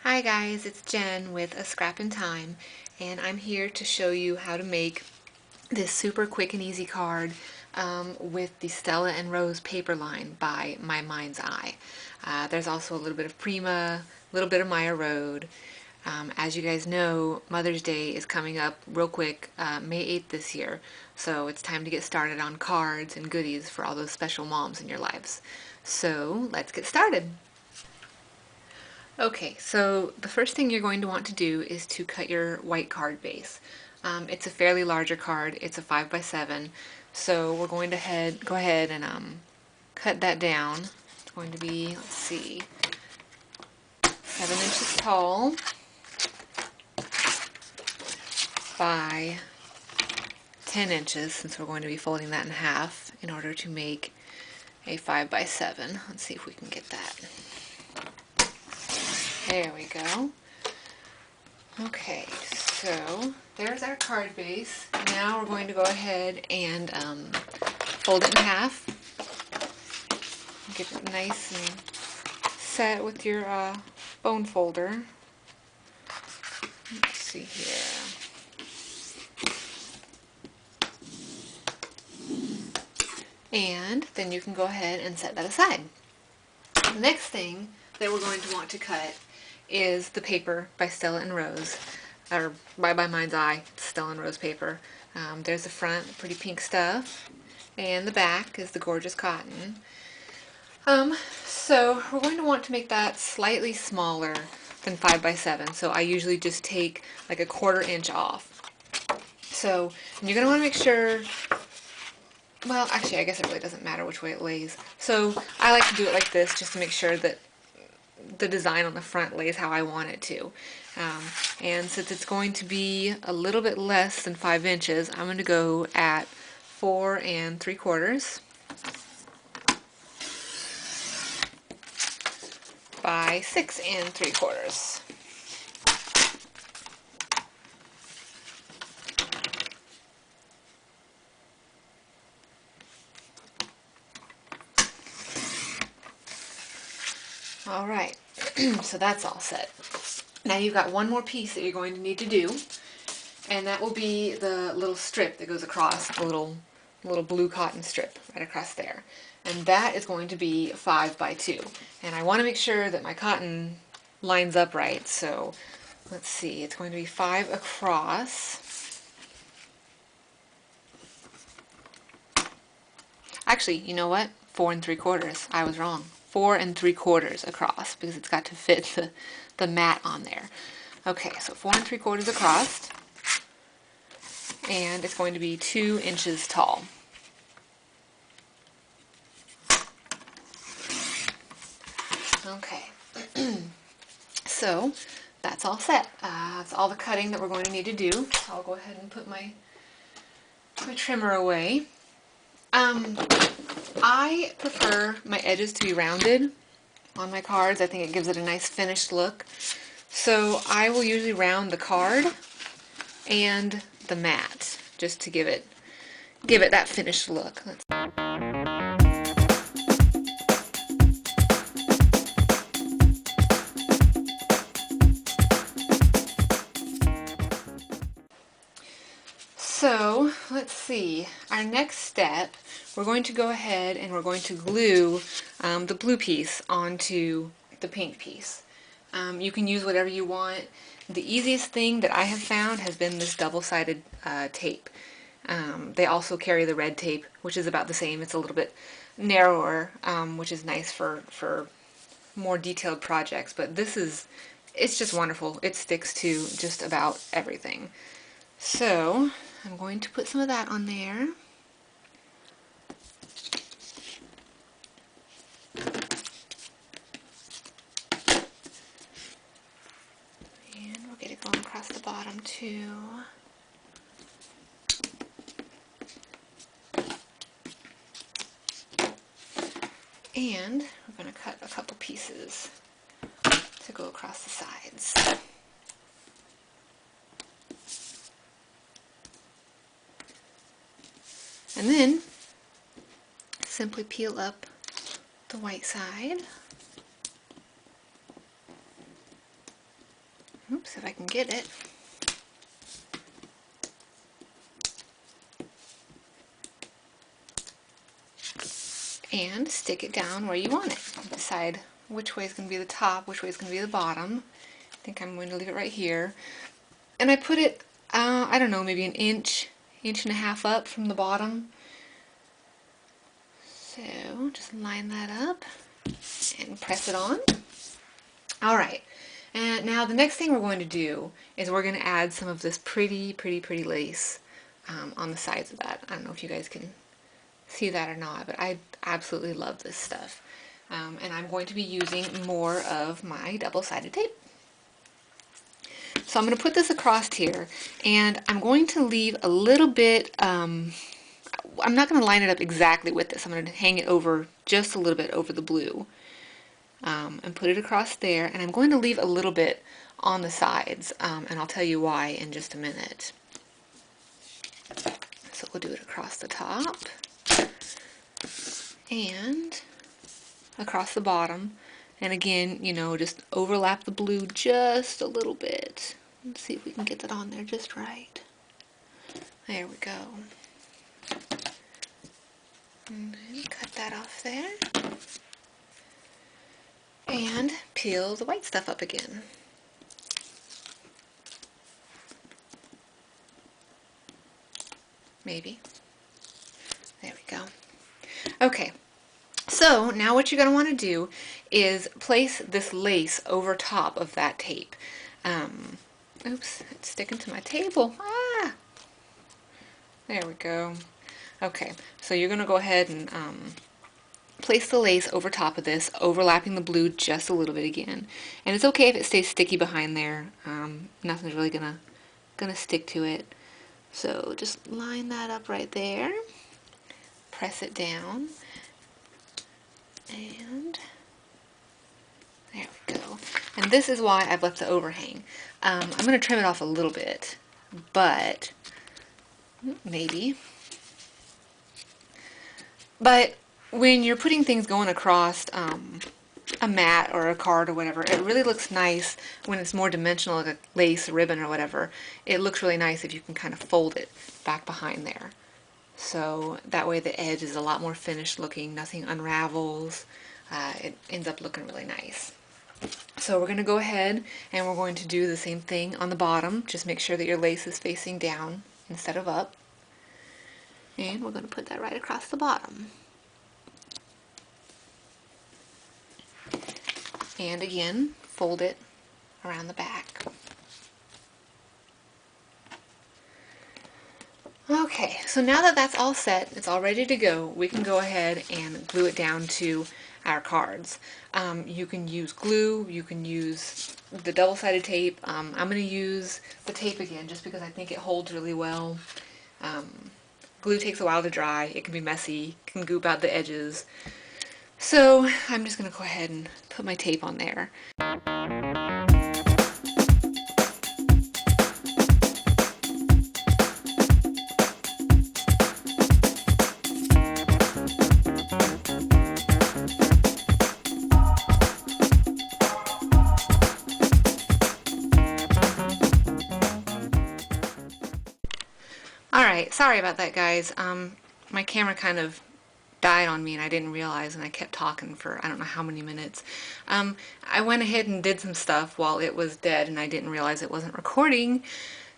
Hi guys, it's Jen with A Scrap in Time, and I'm here to show you how to make this super quick and easy card with the Stella and Rose paper line by My Mind's Eye. There's also a little bit of Prima, a little bit of Maya Road. As you guys know, Mother's Day is coming up real quick, May 8th this year, so it's time to get started on cards and goodies for all those special moms in your lives. So let's get started. Okay, so the first thing you're going to want to do is to cut your white card base. It's a fairly larger card. It's a 5 by 7. So we're going to go ahead and cut that down. It's going to be, let's see, 7 inches tall by 10 inches, since we're going to be folding that in half in order to make a 5 by 7. Let's see if we can get that. There we go. Okay, so there's our card base. Now we're going to go ahead and fold it in half. Get it nice and set with your bone folder. Let's see here. And then you can go ahead and set that aside. The next thing that we're going to want to cut is the paper by Stella and Rose, or by Mind's Eye, Stella and Rose paper. There's the front, pretty pink stuff, and the back is the gorgeous cotton. So we're going to want to make that slightly smaller than 5 by 7, so I usually just take like a 1/4 inch off. So you're going to want to make sure, well, actually I guess it really doesn't matter which way it lays. So I like to do it like this just to make sure that the design on the front lays how I want it to. And since it's going to be a little bit less than 5 inches, I'm going to go at 4 3/4 by 6 3/4. All right, so that's all set. Now you've got one more piece that you're going to need to do, and that will be the little strip that goes across, the little blue cotton strip right across there. And that is going to be 5 by 2. And I want to make sure that my cotton lines up right, so let's see, it's going to be 5 across. Actually, you know what? 4 3/4. I was wrong. 4 3/4 across, because it's got to fit the mat on there. Okay, so 4 3/4 across, and it's going to be 2 inches tall. Okay, so that's all set. That's all the cutting that we're going to need to do. I'll go ahead and put my trimmer away. I prefer my edges to be rounded on my cards. I think it gives it a nice finished look. So I will usually round the card and the mat just to give it that finished look. So let's see, our next step, we're going to go ahead and we're going to glue the blue piece onto the pink piece. You can use whatever you want. The easiest thing that I have found has been this double-sided tape. They also carry the red tape, which is about the same. It's a little bit narrower, which is nice for more detailed projects, but it's just wonderful. It sticks to just about everything. So I'm going to put some of that on there. And we'll get it going across the bottom too. And we're going to cut a couple pieces to go across the sides. And then simply peel up the white side. see if I can get it. And stick it down where you want it. Decide which way is going to be the top, which way is going to be the bottom. I think I'm going to leave it right here. And I put it, I don't know, maybe an inch and a half up from the bottom. So just line that up and press it on. All right, and now the next thing we're going to do is we're going to add some of this pretty lace on the sides of that. I don't know if you guys can see that or not, but I absolutely love this stuff. And I'm going to be using more of my double-sided tape. So I'm going to put this across here, and I'm going to leave a little bit, I'm not going to line it up exactly with this. I'm going to hang it over just a little bit over the blue and put it across there, and I'm going to leave a little bit on the sides, and I'll tell you why in just a minute. So we'll do it across the top and across the bottom, and again, you know, just overlap the blue just a little bit. Let's see if we can get that on there just right. There we go. And then cut that off there. And peel the white stuff up again. Maybe. There we go. Okay. So now what you're going to want to do is place this lace over top of that tape. Oops, it's sticking to my table. Ah! There we go. Okay, so you're going to go ahead and place the lace over top of this, overlapping the blue just a little bit again. And it's okay if it stays sticky behind there. Nothing's really gonna stick to it. So just line that up right there. Press it down. And there we go. And this is why I've left the overhang. I'm going to trim it off a little bit, but maybe. But when you're putting things going across a mat or a card or whatever, it really looks nice when it's more dimensional, like a lace, ribbon, or whatever. It looks really nice if you can kind of fold it back behind there. So that way the edge is a lot more finished looking, nothing unravels. It ends up looking really nice. So we're going to go ahead and we're going to do the same thing on the bottom. Just make sure that your lace is facing down instead of up. And we're going to put that right across the bottom. And again, fold it around the back. Okay, so now that that's all set, it's all ready to go, we can go ahead and glue it down to our cards. You can use glue, you can use the double-sided tape. I'm going to use the tape again just because I think it holds really well. Glue takes a while to dry, it can be messy, can goop out the edges. So I'm just going to go ahead and put my tape on there. Alright, sorry about that, guys. My camera kind of died on me and I didn't realize, and I kept talking for I don't know how many minutes. I went ahead and did some stuff while it was dead and I didn't realize it wasn't recording,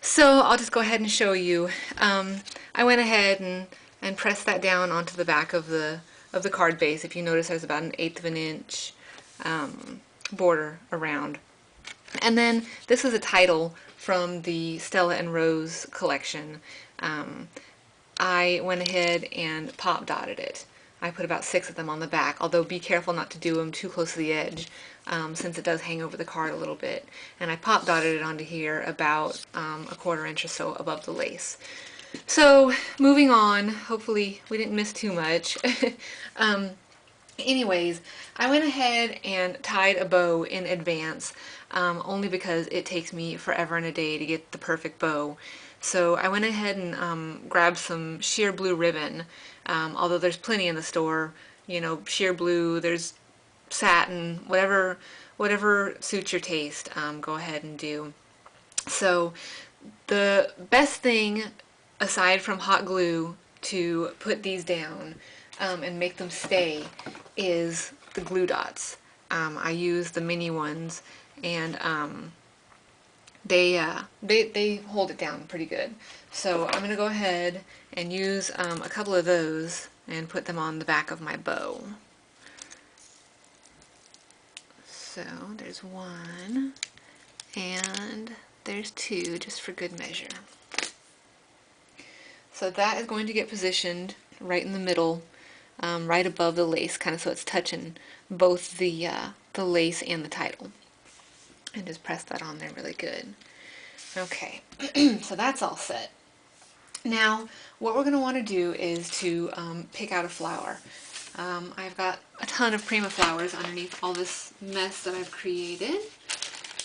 so I'll just go ahead and show you. I went ahead and pressed that down onto the back of the card base. If you notice, there's about 1/8 of an inch border around. And then this is a title from the Stella and Rose collection. I went ahead and pop dotted it. I put about 6 of them on the back, although be careful not to do them too close to the edge since it does hang over the card a little bit. And I pop dotted it onto here about 1/4 inch or so above the lace. So moving on, hopefully we didn't miss too much. Anyways, I went ahead and tied a bow in advance, only because it takes me forever and a day to get the perfect bow. So I went ahead and grabbed some sheer blue ribbon, although there's plenty in the store, you know, sheer blue, there's satin, whatever suits your taste, go ahead and do. So the best thing, aside from hot glue, to put these down and make them stay is the glue dots. I use the mini ones, and they hold it down pretty good. So I'm going to go ahead and use a couple of those and put them on the back of my bow. So there's one, and there's two, just for good measure. So that is going to get positioned right in the middle, right above the lace, kind of so it's touching both the lace and the title. And just press that on there really good. Okay, so that's all set. Now, what we're going to want to do is to pick out a flower. I've got a ton of Prima flowers underneath all this mess that I've created,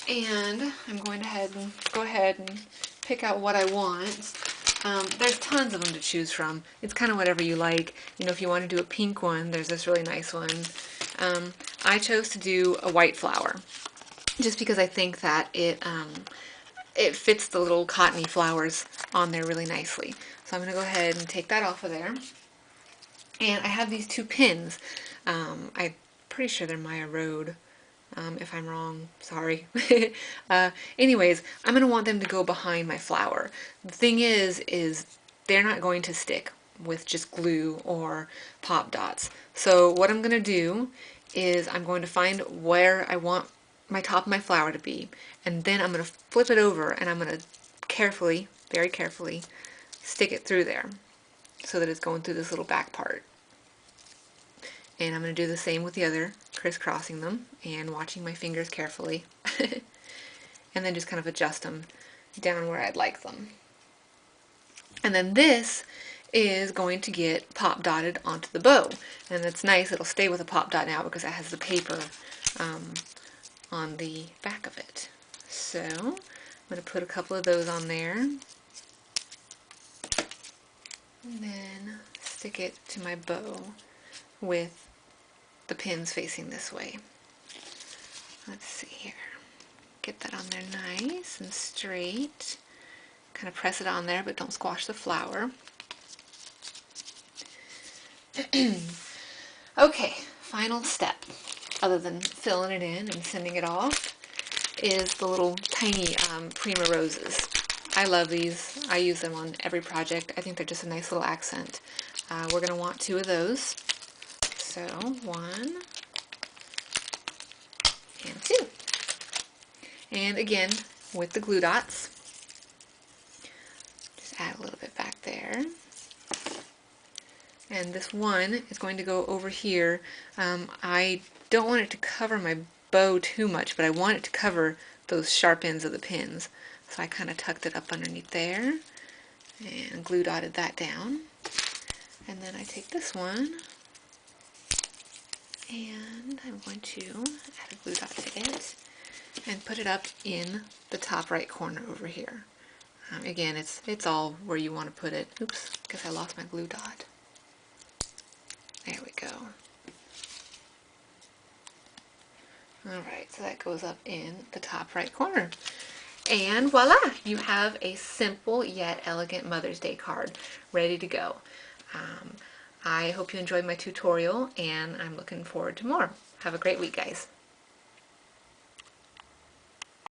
and I'm going to go ahead and pick out what I want. There's tons of them to choose from. It's kind of whatever you like. You know, if you want to do a pink one, there's this really nice one. I chose to do a white flower, just because I think that it fits the little cottony flowers on there really nicely. So I'm going to go ahead and take that off of there. And I have these two pins. I'm pretty sure they're Maya Road. If I'm wrong, sorry. Anyways, I'm going to want them to go behind my flower. The thing is they're not going to stick with just glue or pop dots. So what I'm going to do is I'm going to find where I want my top of my flower to be, and then I'm going to flip it over, and I'm going to carefully, very carefully, stick it through there so that it's going through this little back part. And I'm going to do the same with the other, crisscrossing them and watching my fingers carefully. And then just kind of adjust them down where I'd like them. And then this is going to get pop dotted onto the bow. And that's nice, it'll stay with a pop dot now because it has the paper on the back of it. So I'm going to put a couple of those on there. And then stick it to my bow with the pins facing this way. Let's see here. Get that on there nice and straight. Kind of press it on there, but don't squash the flower. Okay, final step, other than filling it in and sending it off, is the little tiny Prima roses. I love these. I use them on every project. I think they're just a nice little accent. We're going to want two of those. So, one and two. And again, with the glue dots, just add a little bit back there. And this one is going to go over here. I don't want it to cover my bow too much, but I want it to cover those sharp ends of the pins. So I kind of tucked it up underneath there and glue dotted that down. And then I take this one and I'm going to add a glue dot to it and put it up in the top right corner over here. Again, it's all where you want to put it. Oops, guess I lost my glue dot. There we go. Alright, so that goes up in the top right corner. And voila! You have a simple yet elegant Mother's Day card ready to go. I hope you enjoyed my tutorial, and I'm looking forward to more. Have a great week, guys.